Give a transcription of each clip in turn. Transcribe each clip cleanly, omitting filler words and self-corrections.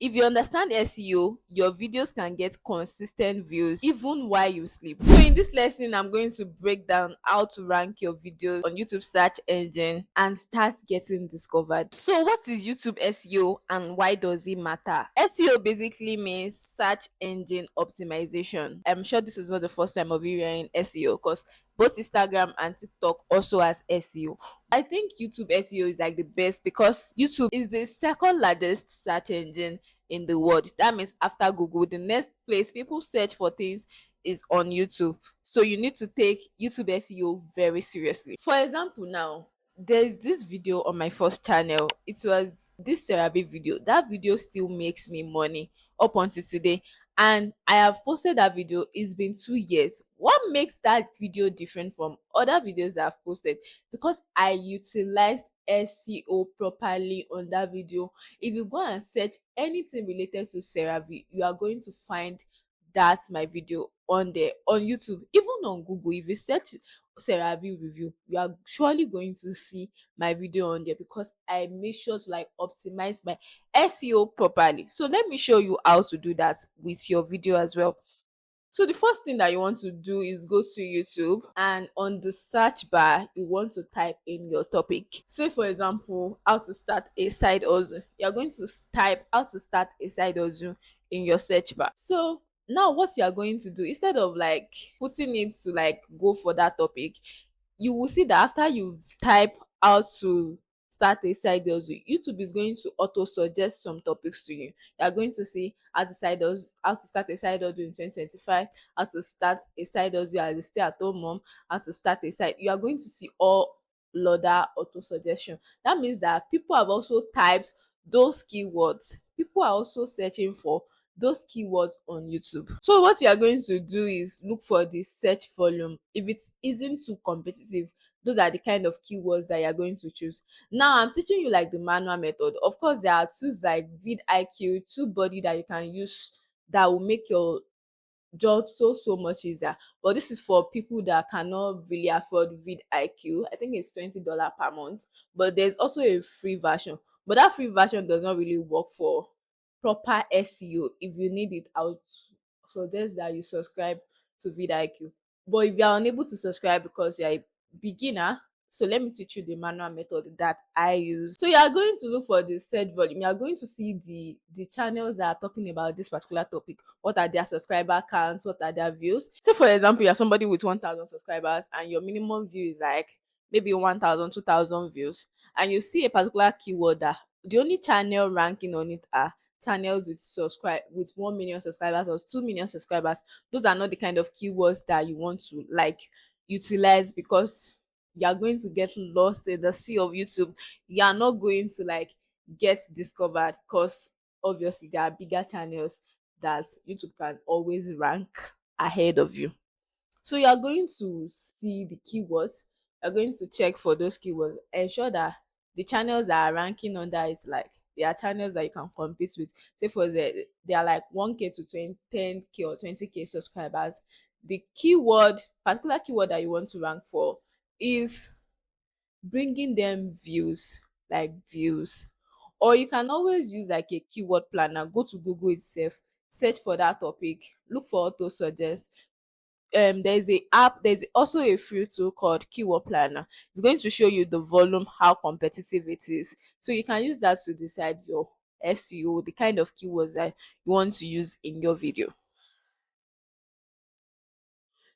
If you understand SEO, your videos can get consistent views even while you sleep. So in this lesson, I'm going to break down how to rank your videos on YouTube search engine and start getting discovered. So what is YouTube SEO and why does it matter? SEO basically means search engine optimization. I'm sure this is not the first time of you hearing SEO because both Instagram and TikTok also has SEO. I think YouTube SEO is like the best because YouTube is the second largest search engine in the world. That means after Google, the next place people search for things is on YouTube. So you need to take YouTube SEO very seriously. For example, now there's this video on my first channel. It was this therapy video. That video still makes me money up until today. And I have posted that video. It's been 2 years. What makes that video different from other videos that I've posted? Because I utilized SEO properly on that video. If you go and search anything related to CeraVe, you are going to find that my video on there on YouTube, even on Google. If you search CeraVe review, you are surely going to see my video on there because I make sure to like optimize my SEO properly. So let me show you how to do that with your video as well. So the first thing that you want to do is go to YouTube and on the search bar, you want to type in your topic. Say for example, how to start a side hustle. You're going to type how to start a side hustle in your search bar. So now what you are going to do, instead of like putting it to like go for that topic, you will see that after you type how to start a side hustle, YouTube is going to auto suggest some topics to you. You are going to see how to start a side hustle in 2025, how to start a side hustle as a stay-at-home mom, how to start a side. You are going to see all other auto suggestion. That means that people have also typed those keywords. People are also searching for those keywords on YouTube. So what you are going to do is look for the search volume. If it isn't too competitive, those are the kind of keywords that you're going to choose. Now I'm teaching you like the manual method. Of course, there are tools like vidIQ, TubeBuddy that you can use that will make your job so much easier. But this is for people that cannot really afford vidIQ. I think it's $20 per month. But there's also a free version. But that free version does not really work for proper SEO. If you need it, I would suggest that you subscribe to vidIQ. But if you are unable to subscribe because you're a beginner, so let me teach you the manual method that I use. So you are going to look for the search volume. You are going to see the channels that are talking about this particular topic. What are their subscriber counts? What are their views? So for example, you're somebody with 1,000 subscribers and your minimum view is like maybe 1,000, 2,000 views, and you see a particular keyword that the only channel ranking on it are channels with 1 million subscribers or 2 million subscribers. Those are not the kind of keywords that you want to like utilize because you are going to get lost in the sea of YouTube. You are not going to like get discovered because obviously there are bigger channels that YouTube can always rank ahead of you. So you are going to see the keywords. You're going to check for those keywords. Ensure that the channels that are ranking under it, like they are channels that you can compete with. Say for they are like 1K to 10K or 20K subscribers. The particular keyword that you want to rank for is bringing them views, like views. Or you can always use like a keyword planner. Go to Google itself, search for that topic, look for auto suggest. There's also a free tool called keyword planner. It's going to show you the volume, how competitive it is, so you can use that to decide your SEO, the kind of keywords that you want to use in your video.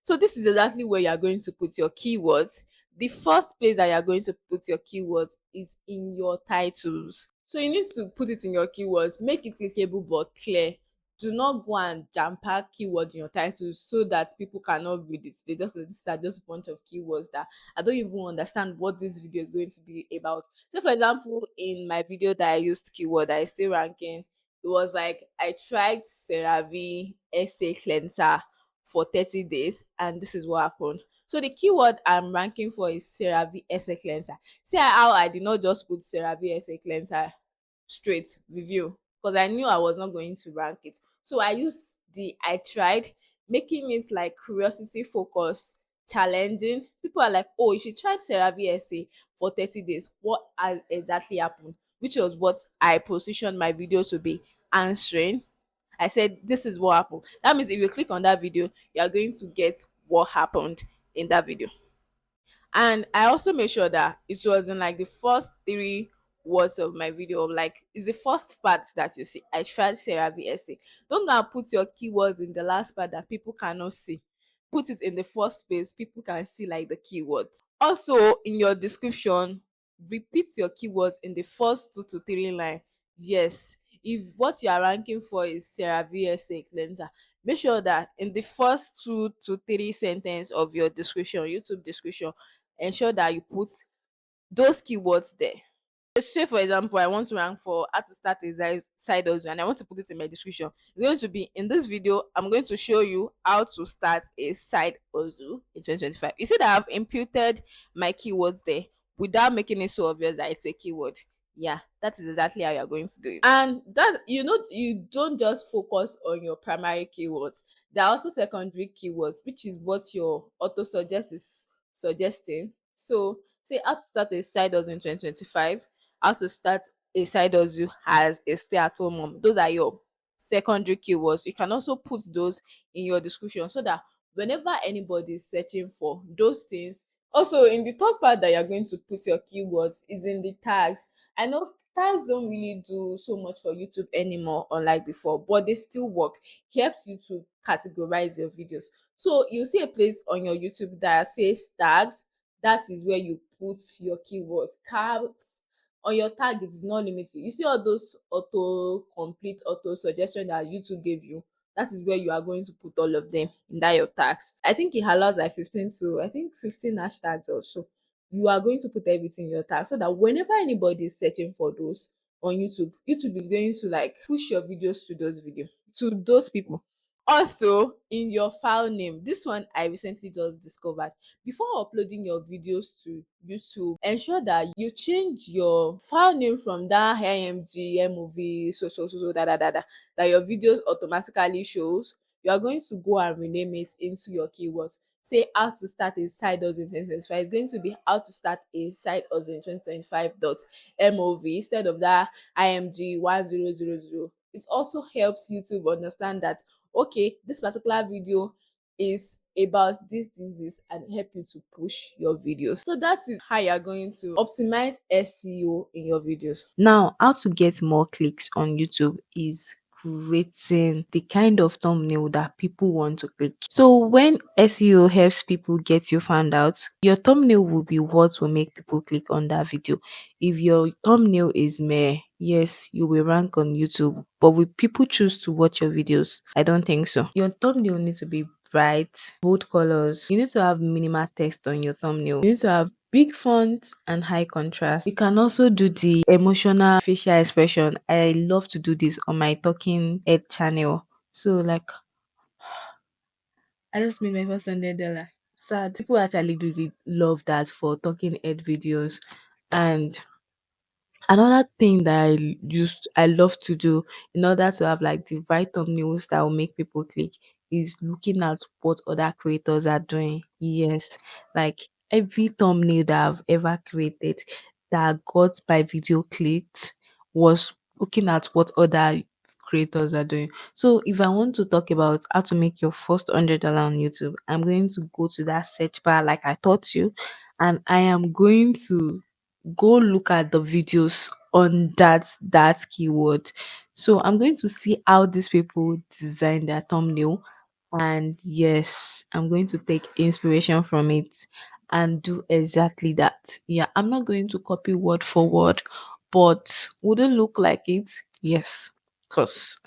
So this is exactly where you are going to put your keywords. The first place that you are going to put your keywords is in your titles. So you need to put it in your keywords, make it clickable but clear. Do not go and jam pack keywords in your titles so that people cannot read it. These are just a bunch of keywords that I don't even understand what this video is going to be about. So for example, in my video that I used keyword that is still ranking, it was like I tried CeraVe essay cleanser for 30 days and this is what happened. So the keyword I'm ranking for is CeraVe essay cleanser. See how I did not just put CeraVe essay cleanser straight review because I knew I was not going to rank it. So I used I tried making it like curiosity focus, challenging. People are like, oh, you should try CeraVe essay for 30 days. What has exactly happened? Which was what I positioned my video to be. answering. I said this is what happened. That means if you click on that video, you are going to get what happened in that video. And I also made sure that it was in like the first three words of my video. Like, it's the first part that you see. I tried Sarah essay. Don't go and put your keywords in the last part that people cannot see. Put it in the first space. People can see like the keywords. Also, in your description, repeat your keywords in the first 2 to 3 line. Yes, if what you are ranking for is Sarah essay cleanser, make sure that in the first 2 to 3 sentence of your description, YouTube description, ensure that you put those keywords there. Say for example, I want to rank for how to start a side hustle and I want to put it in my description. It's going to be in this video. I'm going to show you how to start a side hustle in 2025. You see that I've imputed my keywords there without making it so obvious that it's a keyword. Yeah, that is exactly how you're going to do it. And that, you don't just focus on your primary keywords. There are also secondary keywords, which is what your auto suggest is suggesting. So say how to start a side hustle in 2025, how to start a side hustle as a stay-at-home mom. Those are your secondary keywords. You can also put those in your description so that whenever anybody is searching for those things, also in the third part that you're going to put your keywords is in the tags. I know tags don't really do so much for YouTube anymore, unlike before, but they still work. It helps you to categorize your videos. So you see a place on your YouTube that says tags. That is where you put your keywords. Cards on your tag, it is not limited. You see all those auto complete auto suggestion that YouTube gave you, that is where you are going to put all of them in that your tags. I think it allows like 15 hashtags or so. You are going to put everything in your tag so that whenever anybody is searching for those on YouTube, YouTube is going to like push your videos to those people. Also, in your file name, this one I recently just discovered. Before uploading your videos to YouTube, ensure that you change your file name from that img mov that your videos automatically shows. You are going to go and rename it into your keywords. Say how to start a side hustle in 2025. It's going to be how to start a side hustle in 2025 mov instead of that img 1000. It also helps YouTube understand that okay, this particular video is about this and help you to push your videos. So that is how you're going to optimize SEO in your videos. Now, how to get more clicks on YouTube is creating the kind of thumbnail that people want to click. So when SEO helps people get you found out, your thumbnail will be what will make people click on that video. If your thumbnail is meh, yes, you will rank on YouTube, but will people choose to watch your videos? I don't think so. Your thumbnail needs to be bright, bold colors. You need to have minimal text on your thumbnail. You need to have big font and high contrast. You can also do the emotional facial expression. I love to do this on my talking head channel. So like I just made my first $100. Sad. People actually do love that for talking head videos. And another thing that I love to do in order to have like the right thumbnails that will make people click is looking at what other creators are doing. Yes, like every thumbnail that I've ever created that got my video clicked was looking at what other creators are doing. So if I want to talk about how to make your first $100 on YouTube, I'm going to go to that search bar like I taught you, and I am going to go look at the videos on that keyword. So I'm going to see how these people design their thumbnail, and yes, I'm going to take inspiration from it and do exactly that. Yeah, I'm not going to copy word for word, but would it look like it? Yes, because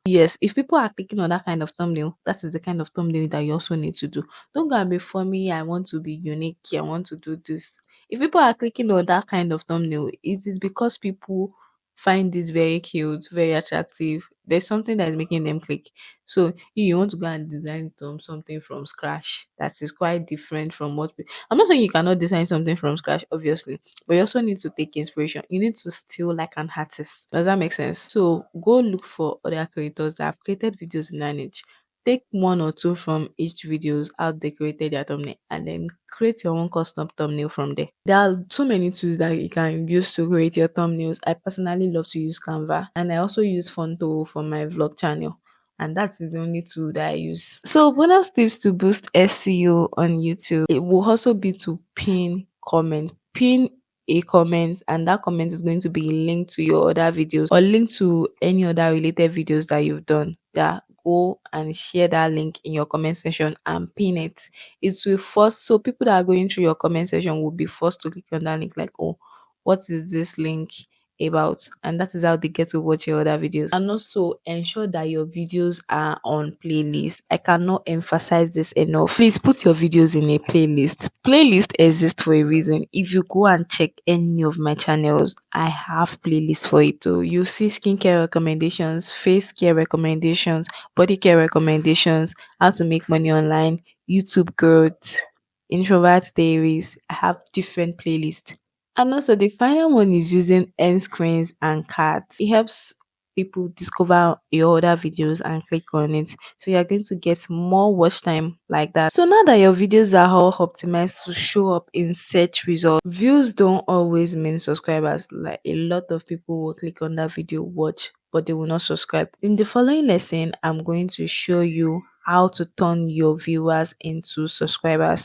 yes, if people are clicking on that kind of thumbnail, that is the kind of thumbnail that you also need to do. Don't go and be funny. I want to be unique. I want to do this. If people are clicking on that kind of thumbnail, it is because people find this very cute, very attractive. There's something that is making them click. So you want to go and design something from scratch that is quite different from what I'm not saying you cannot design something from scratch, obviously, but you also need to take inspiration. You need to steal like an artist. Does that make sense? So go look for other creators that have created videos in that niche. take one or two from each videos how they created their thumbnail and then create your own custom thumbnail from there. There are so many tools that you can use to create your thumbnails. I personally love to use Canva, and I also use Fonto for my vlog channel, and that is the only tool that I use. So bonus tips to boost SEO on YouTube. It will also be to pin a comment, and that comment is going to be linked to your other videos or linked to any other related videos that you've done. Yeah, go and share that link in your comment section and pin it. It will force, so people that are going through your comment section will be forced to click on that link, like, oh, what is this link about? And that is how they get to watch your other videos. And also ensure that your videos are on playlist. I cannot emphasize this enough. Please put your videos in a playlist. Playlist exists for a reason. If you go and check any of my channels, I have playlists for it too. You see skincare recommendations, face care recommendations, body care recommendations, how to make money online, YouTube growth, introvert theories. I have different playlists. And also the final one is using end screens and cards. It helps people discover your other videos and click on it. So you're going to get more watch time like that. So now that your videos are all optimized to show up in search results, views don't always mean subscribers. Like a lot of people will click on that video, watch, but they will not subscribe. In the following lesson, I'm going to show you how to turn your viewers into subscribers.